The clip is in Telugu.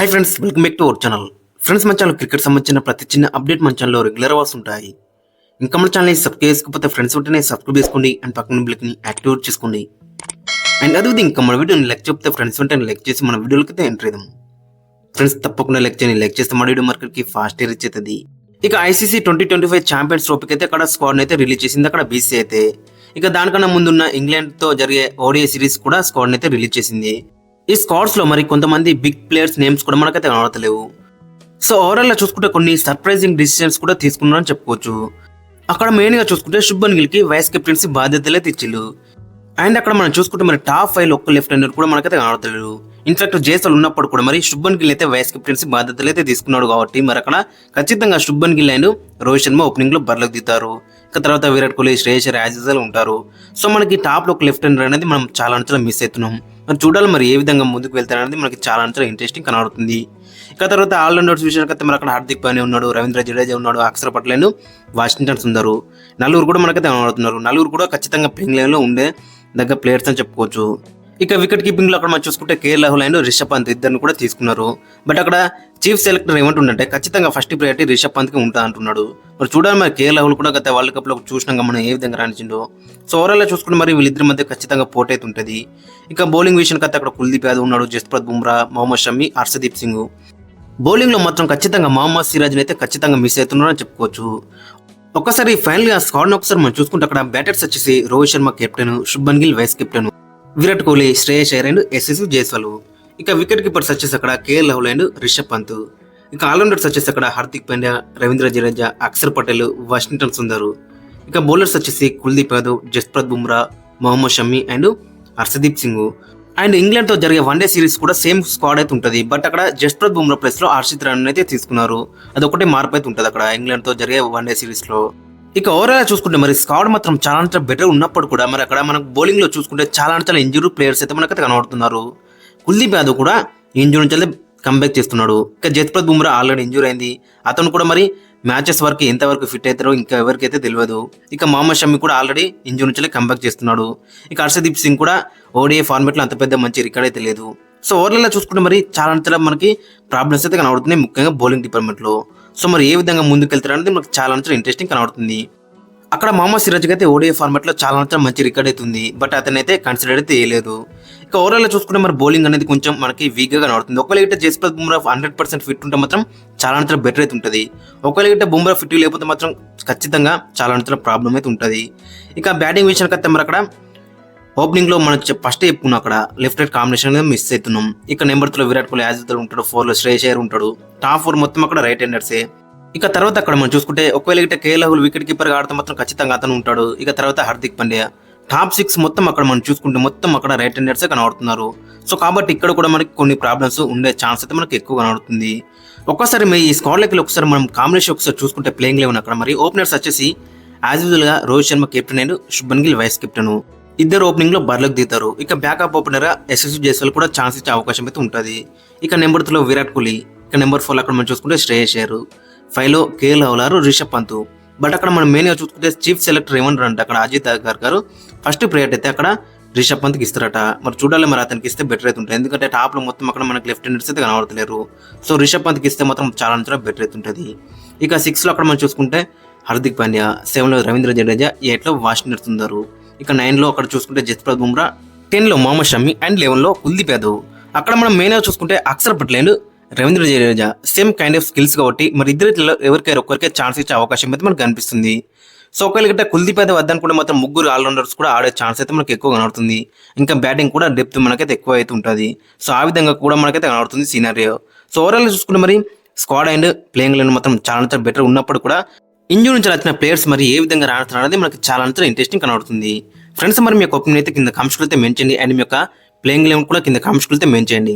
Hi friends, welcome back to our channel. Friends, మన ఛానల్ క్రికెట్ సంబంధించిన ప్రతి చిన్న అప్డేట్ మన ఛానల్లో రెగ్యులర్ అవర్స్ ఉంటాయి. ఇంకా మన ఛానల్ని సబ్స్క్రైబ్ చేసుకోకపోతే ఫ్రెండ్స్ ఉంటేనే సబ్స్క్రైబ్ చేసుకోండి అండ్ పక్కన బిల్ని యాక్టివేట్ చేసుకోండి. అండ్ అదే ఇంకా మన వీడియోని లైక్ చెప్తే ఫ్రెండ్స్ ఉంటేనే లైక్ చేసి మన వీడియోలకి అయితే ఎంటర్ అవుదాం. ఫ్రెండ్స్, తప్పకుండా లైక్ చేయండి. లైక్ చేస్తే మన వీడియో మార్కెట్కి ఫాస్ట్ రీచ్ అవుతుంది. ఇక ఐసీసీ 2025 ఛాంపియన్స్ ట్రోఫీకి అయితే అక్కడ స్క్వాడ్ అయితే రిలీజ్ చేసింది అక్కడ బీసీ అయితే. ఇక దానికన్నా ముందున్న ఇంగ్లాండ్తో జరిగే ఓడిఐ సిరీస్ కూడా స్క్వాడ్ అయితే రిలీజ్ చేసింది. ఈ స్క్వాడ్స్ లో మరి కొంతమంది బిగ్ ప్లేయర్స్ నేమ్స్ కూడా మనకైతే కనబడతలేవు. సో ఓవరాల్ గా చూసుకుంటే కొన్ని సర్ప్రైజింగ్ డిసిషన్స్ కూడా తీసుకున్నారని చెప్పుకోవచ్చు. అక్కడ మెయిన్ గా చూసుకుంటే శుభ్మన్ గిల్ కి వైస్ కెప్టెన్సీ బాధ్యతలే తెచ్చిళ్ళు. అండ్ అక్కడ మనం చూసుకుంటే మరి టాప్ 5 ఒక్క లెఫ్ట్ హ్యాండర్ కూడా మనకైతే కనబడతలేరు. ఇన్ఫాక్ట్ జేసల్ ఉన్నప్పుడు కూడా మరి శుభ్మన్ గిల్ అయితే వైస్ కెప్టెన్సీ బాధ్యతలు అయితే తీసుకున్నాడు కాబట్టి మరి అక్కడ ఖచ్చితంగా శుభ్మన్ గిల్ అండ్ రోహిత్ శర్మ ఓపెనింగ్ లో బరిలోకి దిగుతారు. ఇక తర్వాత విరాట్ కోహ్లీ, శ్రేయస్ అయ్యర్ యాజ్ యూజువల్ ఉంటారు. సో మనకి టాప్ లో ఒక లెఫ్ట్ హ్యాండర్ అనేది మనం చాలా అంతలా మిస్ అవుతున్నాం. మరి చూడాలి మరి ఏ విధంగా ముందుకు వెళ్తారనేది మనకి చాలా అంతలా ఇంట్రెస్టింగ్ కనబడుతుంది. ఇక తర్వాత ఆల్రౌండర్స్ విషయానికి అయితే మరి అక్కడ హార్దిక్ పాండ్యా ఉన్నాడు, రవీంద్ర జడేజా ఉన్నాడు, అక్షర్ పటేల్, వాషింగ్టన్ సుందర్, నలుగురు కూడా మనకైతే కనబడుతున్నారు. నలుగురు కూడా ఖచ్చితంగా ప్లేయింగ్ లెవెల్ లో ఉండే దగ్గర ప్లేయర్స్ అని చెప్పుకోవచ్చు. ఇక వికెట్ కీపింగ్ లో అక్కడ మనం చూసుకుంటే కేఎల్ రాహుల్ అండ్ రిషబ్ పంత్ ఇద్దరిని కూడా తీసుకున్నారు. బట్ అక్కడ చీఫ్ సెలెక్టర్ ఏమంటుండే ఖచ్చితంగా ఫస్ట్ ప్రయారిటీ రిషబ్ పంత్ కి ఉంటా అంటున్నాడు. మరి చూడాలి మరి కేఎల్ రాహుల్ కూడా గత వరల్డ్ కప్ లో చూసినాక మనం ఏ విధంగా రాణించిండో. సో ఓవరాల్ చూసుకుంటే మరి వీళ్ళిద్దరి మధ్య ఖచ్చితంగా పోటీ అయితే ఉంటుంది. ఇక బౌలింగ్ విషయానికి అయితే అక్కడ కుల్దీప్ యాదవ్ ఉన్నాడు, జస్ప్రీత్ బుమ్రా, మొహమ్మద్ షమి, హర్షదీప్ సింగ్. బౌలింగ్ లో మాత్రం ఖచ్చితంగా మహమ్మద్ సిరాజ్ అయితే ఖచ్చితంగా మిస్ అవుతున్నాడు అని చెప్పుకోవచ్చు. ఒక్కసారి ఫైనల్ గా స్క్వాడ్ ఒకసారి మనం చూసుకుంటే అక్కడ బ్యాటర్స్ వచ్చేసి Rohit Sharma captain, Shubman Gill vice captain, Virat Kohli, Shreyas Iyer and Yashasvi Jaiswal. ఇక వికెట్ కీపర్స్ వచ్చేసి అక్కడ కేఎల్ రాహుల్ అండ్ రిషబ్ పంత్. ఇక ఆల్రౌండర్స్ వచ్చేసి అక్కడ హార్దిక్ పాండ్యా, రవీంద్ర జడేజా, అక్షర్ పటేల్, వాషింగ్టన్ సుందర్. ఇక బౌలర్స్ వచ్చేసి Kuldeep Yadav, Jasprit Bumrah, Mohammed Shami and Arshdeep Singh. And England తో జరిగే వన్డే సిరీస్ కూడా సేమ్ స్క్వాడ్ అయితే ఉంటుంది. బట్ అక్కడ జస్ప్రీత్ బుమ్రా ప్లేస్ లో హర్షిత్ రాణా అయితే తీసుకున్నారు. అది ఒకటే మార్పు అయితే ఉంటుంది అక్కడ ఇంగ్లాండ్ తో జరిగే వన్డే సిరీస్ లో. ఇక ఓవరాల్ చూసుకుంటే మరి స్క్వాడ్ మాత్రం చాలా బెటర్ ఉన్నప్పుడు కూడా మరి అక్కడ మనకు బౌలింగ్ లో చూసుకుంటే చాలా ఇంజురీ ప్లేయర్స్ అయితే మనకైతే కనబడుతున్నారు. కుల్దీప్ యాదవ్ కూడా ఇంజురీ నుంచి కంబ్యాక్ చేస్తున్నాడు. ఇక జస్ప్రీత్ బుమ్రా ఆల్రెడీ ఇంజూర్ అయింది. అతను కూడా మరి మ్యాచెస్ వరకు ఎంతవరకు ఫిట్ అవుతారో ఇంకా ఎవరికైతే తెలియదు. ఇక మొహమ్మద్ షమి కూడా ఆల్రెడీ ఇంజూరీ నుంచి కంబ్యాక్ చేస్తున్నాడు. ఇక హర్షదీప్ సింగ్ కూడా ఓడిఐ ఫార్మాట్ లో అంత పెద్ద మంచి రికార్డ్ అయితే లేదు. సో ఓవర్లో చూసుకుంటే మరి చాలా మనకి ప్రాబ్లమ్స్ అయితే కనబడుతున్నాయి, ముఖ్యంగా బౌలింగ్ డిపార్ట్మెంట్ లో. సో మరి ఏ విధంగా ముందుకు వెళ్తారు అనేది మనకు చాలా ఇంట్రెస్టింగ్ కనబడుతుంది. అక్కడ మొహమ్మద్ సిరాజ్ అయితే ఓడిఐ ఫార్మాట్ లో చాలా మంచి రికార్డ్ అవుతుంది. బట్ అతను అయితే కన్సిడర్ అయితే చేయలేదు. ఇక ఓవరాల్ చూసుకుంటే మరి బౌలింగ్ అనేది కొంచెం మనకి వీక్ గా కనబడుతుంది. ఒకవేళ ఇట్లా జస్ప్రీత్ బుమ్రా 100% ఫిట్ ఉంటే మాత్రం చాలా బెటర్ అయితే ఉంటుంది. ఒకవేళ ఇట్లా బుమ్రా ఫిట్ లేకపోతే మాత్రం ఖచ్చితంగా చాలా ప్రాబ్లం అయితే ఉంటుంది. ఇక బ్యాటింగ్ విషయానికి అయితే మరి అక్కడ ఓపెనింగ్ లో మనం ఫస్ట్ చెప్పుకున్నాం అక్కడ లెఫ్ట్ రైట్ కాంబినేషన్ మిస్ అవుతున్నాం. ఇక number 3 Virat Kohli as usual ఉంటాడు, 4 లో శ్రేయస్ అయ్యర్ ఉంటాడు. టాప్ 4 మొత్తం అక్కడ రైట్ హ్యాండర్సే. ఇక తర్వాత అక్కడ మనం చూసుకుంటే ఒకవేళ ఇట్లా కేఎల్ రాహుల్ వికెట్ కీపర్ గా ఆడితే మాత్రం ఖచ్చితంగా అతను ఉంటాడు. ఇక తర్వాత హార్దిక్ పాండ్యా. టాప్ 6 మొత్తం అక్కడ మనం చూసుకుంటే మొత్తం అక్కడ రైట్ హ్యాండర్సే కనబడుతున్నారు. సో కాబట్టి ఇక్కడ కూడా మనకి కొన్ని ప్రాబ్లమ్స్ ఉండే ఛాన్స్ అయితే మనకి ఎక్కువ కనబడుతుంది. ఒక్కసారి ఈ స్క్వాడ్ లెక్కలు ఒకసారి మనం కాంబినేషన్ ఒకసారి చూసుకుంటే ప్లేయింగ్ లెవెన్ అక్కడ మరి ఓపెనర్స్ వచ్చేసి యాజ్ యూజువల్ గా Rohit Sharma captain and Shubman Gill vice captain. ఇద్దరు ఓపెనింగ్ లో బరిలోకి దిగుతారు. ఇక బ్యాకప్ ఓపెనర్ యశస్వి జైస్వాల్ కూడా ఛాన్స్ ఇచ్చే అవకాశం అయితే ఉంటుంది. ఇక నెంబర్ 3 లో విరాట్ కోహ్లీ. ఇక నెంబర్ 4 అక్కడ మనం చూసుకుంటే శ్రేయస్ అయ్యర్, 5 లో కేఎల్ రాహుల్, రిషబ్ పంత్. బట్ అక్కడ మనం మెయిన్ గా చూసుకుంటే చీఫ్ సెలెక్టర్ ఏమన్నారు అంటే అక్కడ అజిత్ అగర్ గారు ఫస్ట్ ప్రయారిటీ అయితే అక్కడ రిషబ్ పంత్ కి ఇస్తారట. మరి చూడాలి మరి అతనికి ఇస్తే బెటర్ అయితే ఉంటుంది. ఎందుకంటే టాప్ లో మొత్తం అక్కడ మనకి లెఫ్ట్ హ్యాండర్స్ అయితే కనబడతలేరు. సో రిషబ్ పంత్ కి ఇస్తే మాత్రం చాలా బెటర్ అయితే ఉంటుంది. ఇక 6 లో అక్కడ మనం చూసుకుంటే హార్దిక్ పాండ్యా, 7 లో రవీంద్ర జడేజా, 8 లో వాషింగ్టన్ సుందర్. ఇక 9 లో అక్కడ చూసుకుంటే జస్ప్రీత్ బుమ్రా, 10 లో మొహమ్మద్ షమి అండ్ 11 లో కుల్దీప్ యాదవ్. అక్కడ మనం మెయిన్ గా చూసుకుంటే Axar Patel, Ravindra Jadeja same kind of skills కాబట్టి మరి ఇద్దరిలో ఒక్కరికే ఛాన్స్ ఇచ్చే అవకాశం అయితే మనకు కనిపిస్తుంది. సో ఒకవేళ గట్ట కుల్దీప్ యాదవ్ వద్దనుకుంటే మాత్రం ముగ్గురు ఆల్రౌండర్స్ కూడా ఆడే ఛాన్స్ అయితే మనకి ఎక్కువ కనబడుతుంది. ఇంకా బ్యాటింగ్ కూడా డెప్త్ మనకైతే ఎక్కువ అయితే ఉంటుంది. సో ఆ విధంగా కూడా మనకైతే కనబడుతుంది సీనారియో. సో ఓవరాల్ చూసుకుంటే మరి స్క్వాడ్ అండ్ ప్లేయింగ్ లైన్ మాత్రం చాలా బెటర్ ఉన్నప్పుడు కూడా ఇంజూరీ నుంచి వచ్చిన ప్లేయర్స్ మరి ఏ విధంగా రాడుతున్నారు అనేది మనకి చాలా ఇంట్రెస్టింగ్ కనబడుతుంది. ఫ్రెండ్స్, మరి మీ యొక్క ఒపీనియన్ అయితే కింద కామెంట్స్ అయితే మెన్షన్ చేయండి. అండ్ మీ యొక్క ప్లేయింగ్ లెవెన్ కూడా కింద కామెంట్స్ అయితే మెన్షన్ చేయండి.